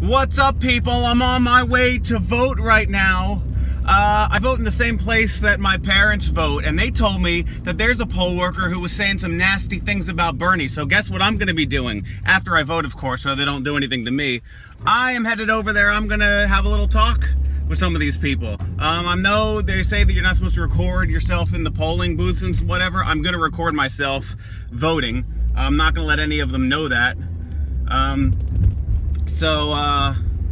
What's up, people? I'm on my way to vote right now. I vote in the same place that my parents vote, and they told me that there's a poll worker who was saying some nasty things about Bernie. So guess what I'm going to be doing after I vote, of course, so they don't do anything to me. I am headed over there. I'm going to have a little talk with some of these people. I know they say that you're not supposed to record yourself in the polling booth and whatever. I'm going to record myself voting. I'm not going to let any of them know that.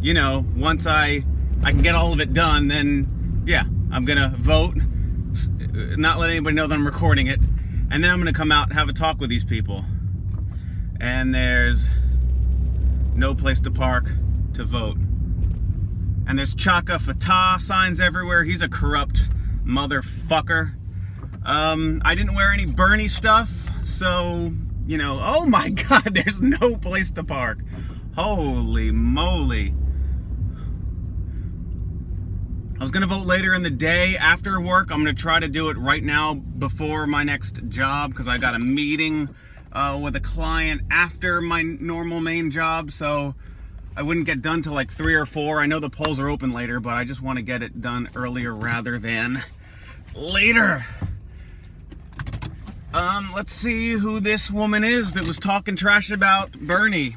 You know, once I can get all of it done, then, yeah, I'm gonna vote, not let anybody know that I'm recording it, and then I'm gonna come out and have a talk with these people. And there's no place to park to vote. And there's Chaka Fatah signs everywhere. He's a corrupt motherfucker. I didn't wear any Bernie stuff, so, you know, oh my God, there's no place to park. Holy moly. I was gonna vote later in the day after work. I'm gonna try to do it right now before my next job because I got a meeting with a client after my normal main job, so I wouldn't get done till like 3 or 4. I know the polls are open later, but I just want to get it done earlier rather than later. Let's see who this woman is that was talking trash about Bernie.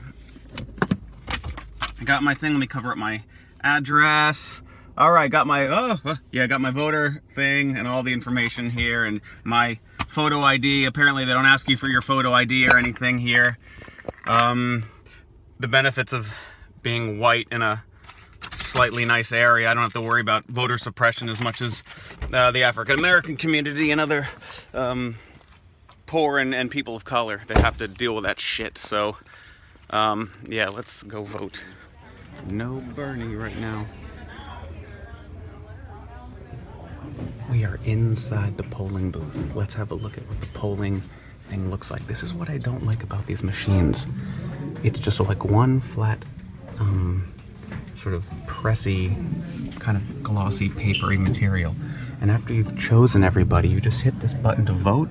I got my thing. Let me cover up my address. All right, got my got my voter thing and all the information here and my photo ID. Apparently, they don't ask you for your photo ID or anything here. The benefits of being white in a slightly nice area, I don't have to worry about voter suppression as much as the African American community and other poor and people of color. They have to deal with that shit. So, yeah, let's go vote. No Bernie right now. We are inside the polling booth. Let's have a look at what the polling thing looks like. This is what I don't like about these machines. It's just like one flat, sort of pressy, kind of glossy, papery material. And after you've chosen everybody, you just hit this button to vote,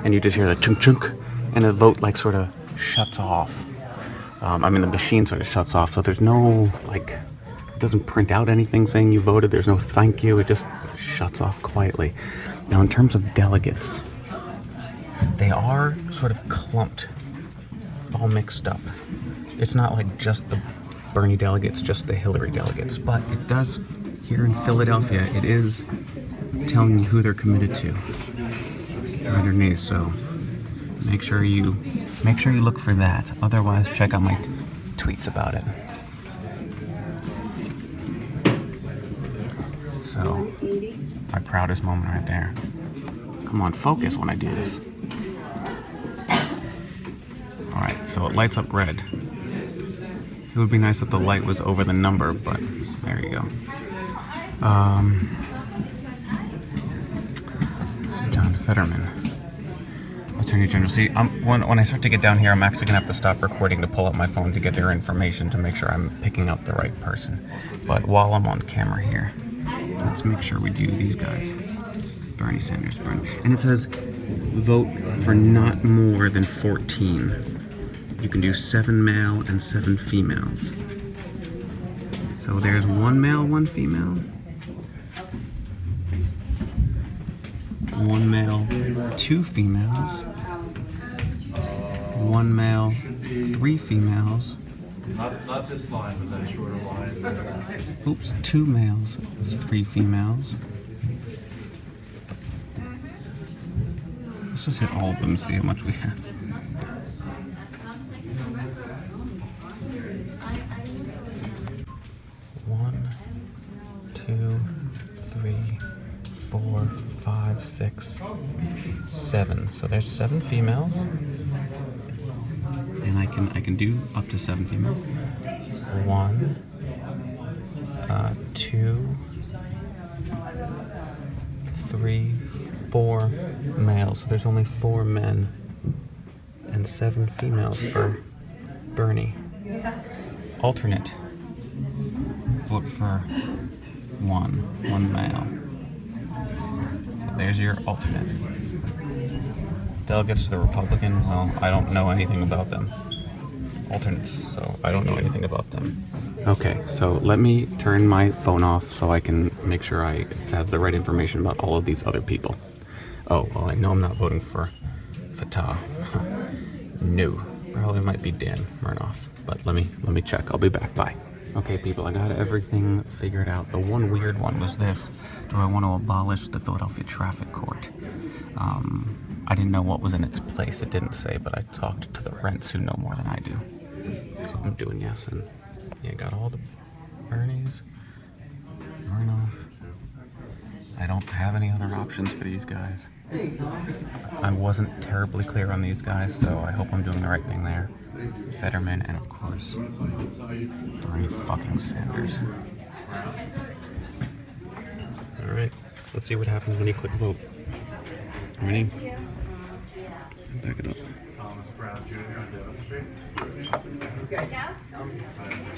and you just hear the chunk chunk, and the vote like sort of shuts off. I mean, the machine sort of shuts off, so there's no, like, it doesn't print out anything saying you voted. There's no thank you. It just shuts off quietly. Now, in terms of delegates, they are sort of clumped, all mixed up. It's not like just the Bernie delegates, just the Hillary delegates, but it does, here in Philadelphia, it is telling you who they're committed to underneath, so make sure you look for that. Otherwise, check out my tweets about it. So, my proudest moment right there. Come on, focus when I do this. Alright, so it lights up red. It would be nice if the light was over the number, but there you go. John Fetterman, Attorney General. See, when I start to get down here, I'm actually going to have to stop recording to pull up my phone to get their information to make sure I'm picking up the right person. But while I'm on camera here, let's make sure we do these guys. Bernie Sanders, Bernie. And it says, vote for not more than 14. You can do 7 male and 7 females. So there's 1 male, 1 female. 1 male, 2 females. 1 male, 3 females. Not this line, but that shorter line. Oops, 2 males, 3 females. Let's just hit all of them and see how much we have. 1, 2, 3, 4, 5, 6, 7. So there's 7 females. And I can do up to 7 females. 1, 2, 3, 4 males. So there's only 4 men and 7 females for Bernie. Alternate. Vote for 1 male. So there's your alternate. Delegates to the Republican, well, I don't know anything about them. Alternates, so I don't know anything about them. Okay, so let me turn my phone off so I can make sure I have the right information about all of these other people. Oh, well, I know I'm not voting for Fatah. No, probably might be Dan Murnoff, but let me check. I'll be back. Bye. Okay, people, I got everything figured out. The one weird one was this: do I want to abolish the Philadelphia Traffic Court? I didn't know what was in its place. It didn't say, but I talked to the rents who know more than I do. So I'm doing yes, and yeah, got all the Bernies, Murnoff. I don't have any other options for these guys. I wasn't terribly clear on these guys, so I hope I'm doing the right thing there. Fetterman, and of course, Bernie fucking Sanders. Alright, let's see what happens when you click vote. Ready? Back it up. Thomas Brown Jr. on Devon Street.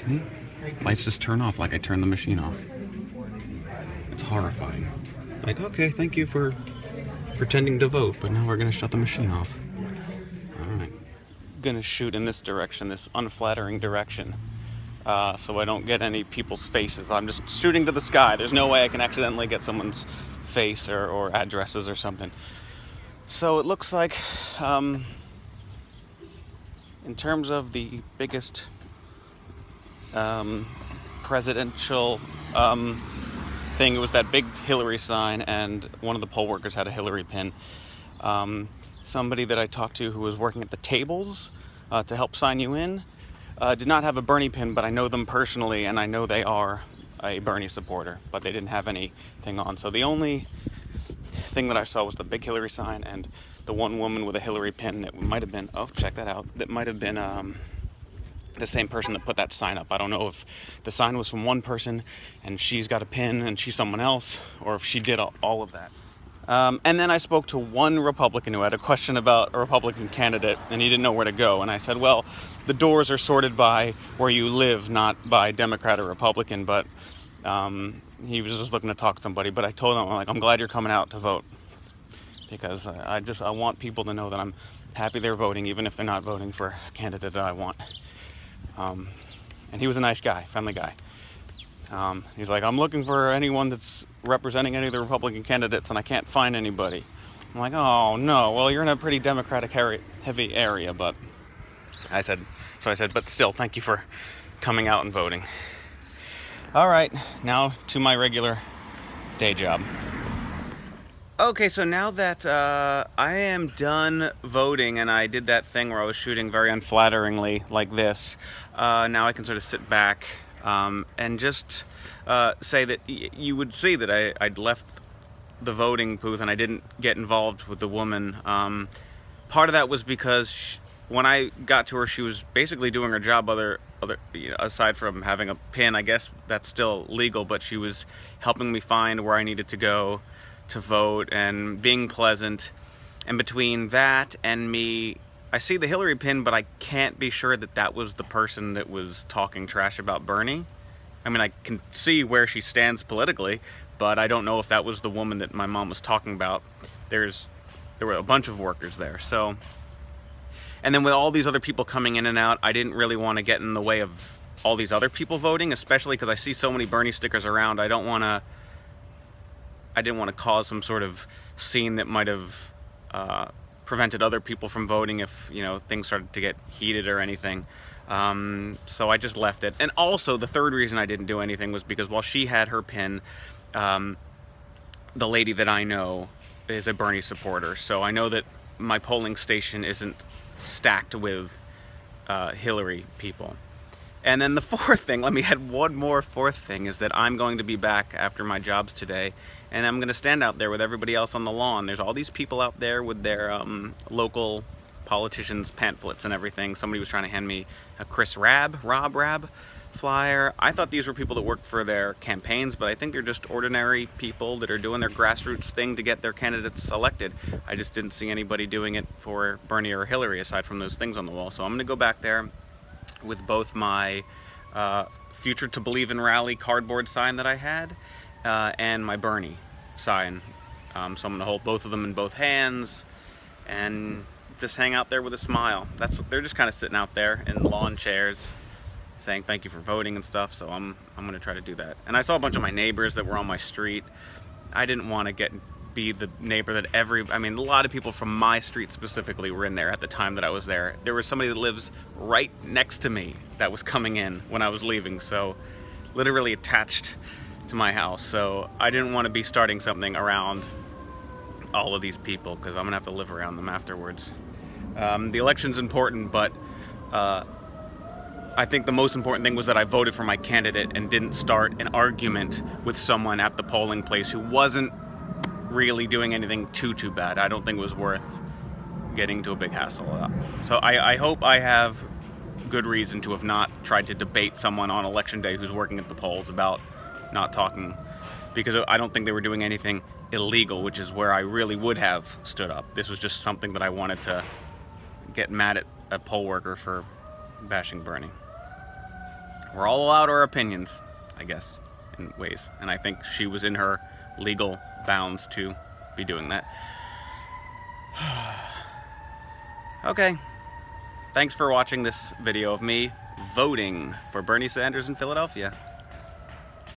See? Lights just turn off like I turned the machine off. It's horrifying. Like, okay, thank you for pretending to vote, but now we're gonna shut the machine off. Alright. Gonna shoot in this direction, this unflattering direction, so I don't get any people's faces. I'm just shooting to the sky. There's no way I can accidentally get someone's face or addresses or something. So it looks like, in terms of the biggest presidential thing, it was that big Hillary sign, and one of the poll workers had a Hillary pin. Somebody that I talked to who was working at the tables to help sign you in did not have a Bernie pin, but I know them personally, and I know they are a Bernie supporter, but they didn't have anything on. So the only thing that I saw was the big Hillary sign and the one woman with a Hillary pin that might have been, oh, check that out, that might have been the same person that put that sign up. I don't know if the sign was from one person and she's got a pin and she's someone else, or if she did all of that. And then I spoke to one Republican who had a question about a Republican candidate, and he didn't know where to go. And I said, well, the doors are sorted by where you live, not by Democrat or Republican. But he was just looking to talk to somebody. But I told him, I'm glad you're coming out to vote, because I want people to know that I'm happy they're voting, even if they're not voting for a candidate that I want. And he was a nice guy, friendly guy. He's like, I'm looking for anyone that's representing any of the Republican candidates, and I can't find anybody. I'm like, oh no, well, you're in a pretty Democratic heavy area, but I said, but still, thank you for coming out and voting. All right, now to my regular day job. Okay, so now that I am done voting, and I did that thing where I was shooting very unflatteringly like this, now I can sort of sit back and just say that you would see that I'd left the voting booth and I didn't get involved with the woman. Part of that was because when I got to her, she was basically doing her job. Aside from having a pin, I guess that's still legal, but she was helping me find where I needed to go to vote and being pleasant. And between that and me, I see the Hillary pin, but I can't be sure that that was the person that was talking trash about Bernie. I mean, I can see where she stands politically, but I don't know if that was the woman that my mom was talking about. There were a bunch of workers there, so. And then with all these other people coming in and out, I didn't really want to get in the way of all these other people voting, especially because I see so many Bernie stickers around. I didn't want to cause some sort of scene that might have prevented other people from voting if, things started to get heated or anything. So I just left it. And also, the third reason I didn't do anything was because while she had her pin, the lady that I know is a Bernie supporter. So I know that my polling station isn't stacked with Hillary people. And then the fourth thing, let me add one more fourth thing, is that I'm going to be back after my jobs today, and I'm going to stand out there with everybody else on the lawn. There's all these people out there with their local politicians' pamphlets and everything. Somebody was trying to hand me a Rob Rabb flyer. I thought these were people that worked for their campaigns, but I think they're just ordinary people that are doing their grassroots thing to get their candidates elected. I just didn't see anybody doing it for Bernie or Hillary aside from those things on the wall. So I'm going to go back there with both my Future to Believe in Rally cardboard sign that I had and my Bernie sign. So I'm going to hold both of them in both hands and just hang out there with a smile. They're just kind of sitting out there in lawn chairs, saying thank you for voting and stuff, so I'm gonna try to do that. And I saw a bunch of my neighbors that were on my street. I didn't want to be the neighbor that I mean, a lot of people from my street specifically were in there at the time that I was there. There was somebody that lives right next to me that was coming in when I was leaving, so literally attached to my house. So I didn't want to be starting something around all of these people, because I'm gonna have to live around them afterwards. The election's important, but I think the most important thing was that I voted for my candidate and didn't start an argument with someone at the polling place who wasn't really doing anything too bad. I don't think it was worth getting to a big hassle. So I hope I have good reason to have not tried to debate someone on election day who's working at the polls about not talking, because I don't think they were doing anything illegal, which is where I really would have stood up. This was just something that I wanted to get mad at a poll worker for bashing Bernie. We're all allowed our opinions, I guess, in ways, and I think she was in her legal bounds to be doing that. Okay, thanks for watching this video of me voting for Bernie Sanders in Philadelphia.